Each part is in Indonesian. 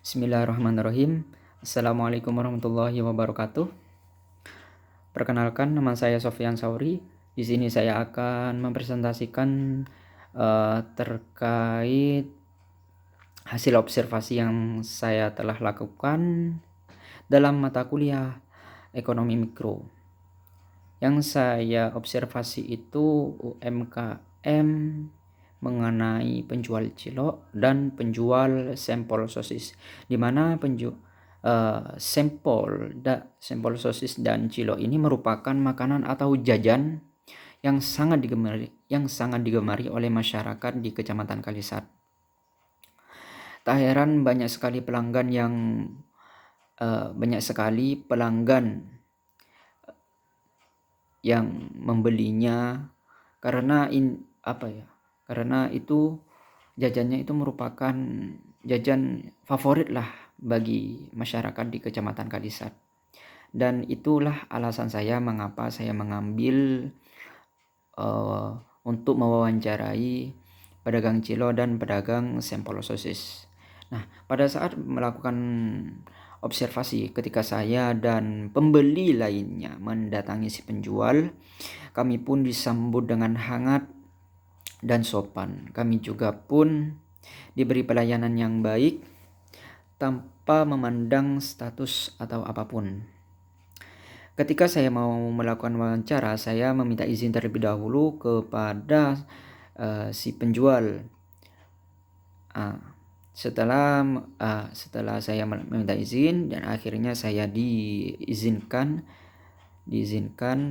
Bismillahirrahmanirrahim. Assalamualaikum warahmatullahi wabarakatuh. Perkenalkan, nama saya Sofyan Sauri. Di sini saya akan mempresentasikan terkait hasil observasi yang saya telah lakukan dalam mata kuliah ekonomi mikro. Yang saya observasi itu UMKM mengenai penjual cilok dan penjual sampel sosis, di mana sampel sosis dan cilok ini merupakan makanan atau jajan yang sangat digemari oleh masyarakat di Kecamatan Kalisat. Tak heran banyak sekali pelanggan yang membelinya karena itu jajannya itu merupakan jajan favorit lah bagi masyarakat di Kecamatan Kalisat. Dan itulah alasan saya mengapa saya mengambil untuk mewawancarai pedagang cilok dan pedagang sampel sosis. Nah, pada saat melakukan observasi ketika saya dan pembeli lainnya mendatangi si penjual, kami pun disambut dengan hangat dan sopan. Kami juga pun diberi pelayanan yang baik tanpa memandang status atau apapun. Ketika saya mau melakukan wawancara, saya meminta izin terlebih dahulu kepada si penjual. Setelah saya meminta izin dan akhirnya saya diizinkan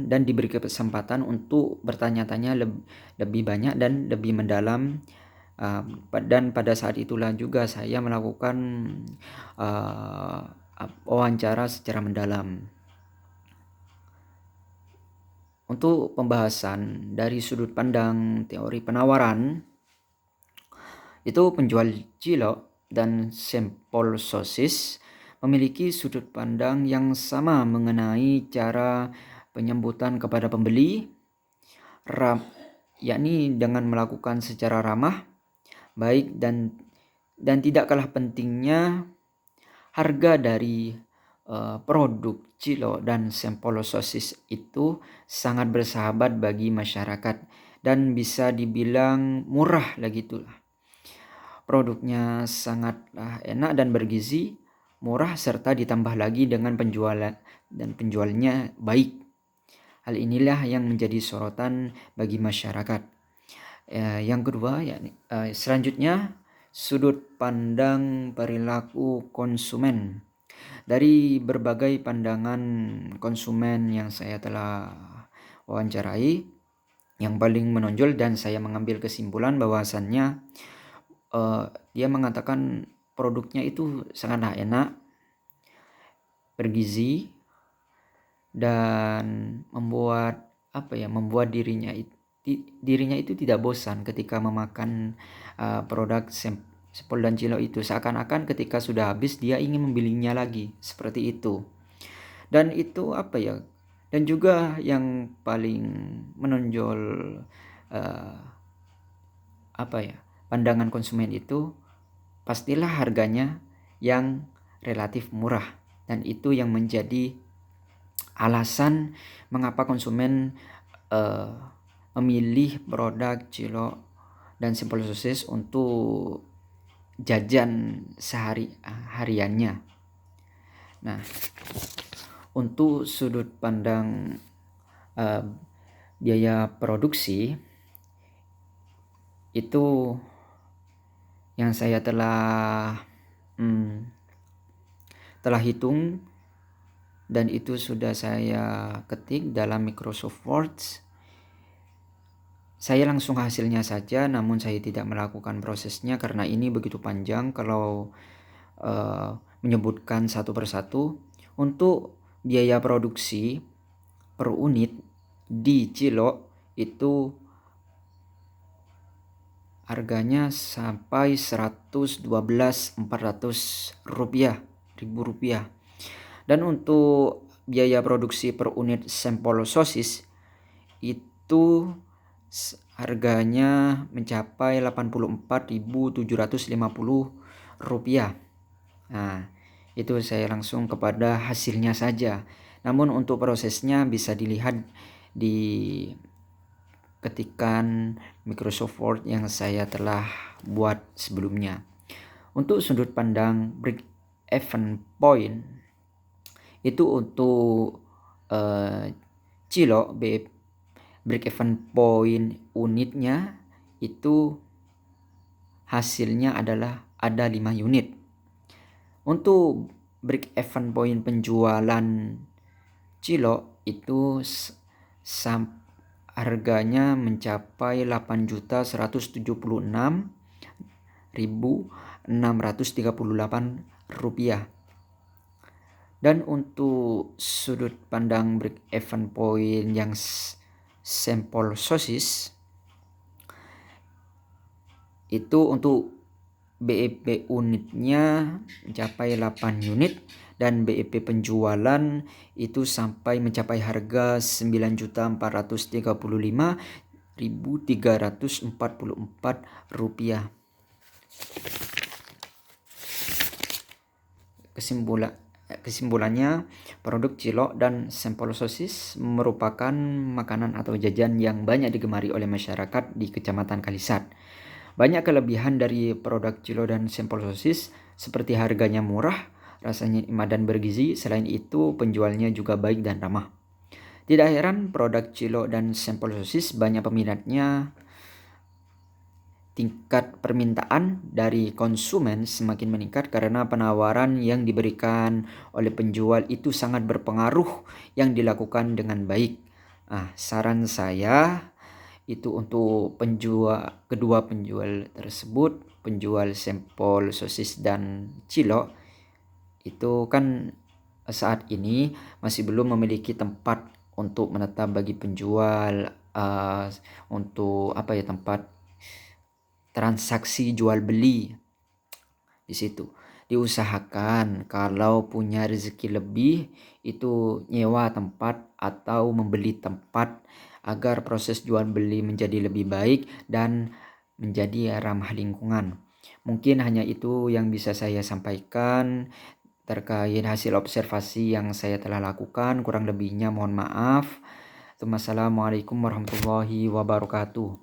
dan diberi kesempatan untuk bertanya-tanya lebih banyak dan lebih mendalam, dan pada saat itulah juga saya melakukan wawancara secara mendalam. Untuk pembahasan dari sudut pandang teori penawaran, itu penjual cilok dan sampel sosis memiliki sudut pandang yang sama mengenai cara penyambutan kepada pembeli, yakni dengan melakukan secara ramah, baik dan tidak kalah pentingnya harga dari produk cilok dan sampel sosis itu sangat bersahabat bagi masyarakat dan bisa dibilang murah lagi itulah. Produknya sangatlah enak dan bergizi, murah serta ditambah lagi dengan penjualnya baik. Hal inilah yang menjadi sorotan bagi masyarakat. Yang kedua, selanjutnya sudut pandang perilaku konsumen. Dari berbagai pandangan konsumen yang saya telah wawancarai, yang paling menonjol dan saya mengambil kesimpulan bahwasannya dia mengatakan produknya itu sangatlah enak, bergizi, dan membuat dirinya itu tidak bosan ketika memakan produk sampel dan cilok itu. Seakan-akan ketika sudah habis dia ingin membelinya lagi, seperti itu. Dan itu dan juga yang paling menonjol pandangan konsumen itu pastilah harganya yang relatif murah, dan itu yang menjadi alasan mengapa konsumen memilih produk cilok dan sampel sosis untuk jajan hariannya. Nah, untuk sudut pandang biaya produksi itu yang saya telah hitung dan itu sudah saya ketik dalam Microsoft Word. Saya langsung hasilnya saja, namun saya tidak melakukan prosesnya karena ini begitu panjang kalau menyebutkan satu persatu. Untuk biaya produksi per unit di cilok itu harganya sampai 112.400 ribu rupiah. Dan untuk biaya produksi per unit sampel sosis itu harganya mencapai 84.750 rupiah. Nah, itu saya langsung kepada hasilnya saja. Namun untuk prosesnya bisa dilihat di ketikan Microsoft Word yang saya telah buat sebelumnya. Untuk sudut pandang break even point itu untuk Cilok break even point unitnya itu hasilnya adalah ada 5 unit. Untuk break even point penjualan Cilok itu harganya mencapai 8.176.638 rupiah. Dan untuk sudut pandang break even point yang sampel sosis itu untuk BEP unitnya mencapai 8 unit dan BEP penjualan itu sampai mencapai harga 9.435.344 rupiah. Kesimpulannya, produk Cilok dan sampel sosis merupakan makanan atau jajan yang banyak digemari oleh masyarakat di Kecamatan Kalisat. Banyak kelebihan dari produk Cilok dan sampel sosis seperti harganya murah, rasanya nikmat dan bergizi. Selain itu, penjualnya juga baik dan ramah. Tidak heran produk Cilok dan sampel sosis banyak peminatnya. Tingkat permintaan dari konsumen semakin meningkat karena penawaran yang diberikan oleh penjual itu sangat berpengaruh yang dilakukan dengan baik. Saran saya itu untuk kedua penjual tersebut, penjual sampel sosis dan Cilok, itu kan saat ini masih belum memiliki tempat untuk menetap bagi penjual, untuk tempat transaksi jual beli di situ. Diusahakan kalau punya rezeki lebih itu nyewa tempat atau membeli tempat agar proses jual beli menjadi lebih baik dan menjadi ramah lingkungan. Mungkin hanya itu yang bisa saya sampaikan terkait hasil observasi yang saya telah lakukan. Kurang lebihnya mohon maaf. Wassalamualaikum warahmatullahi wabarakatuh.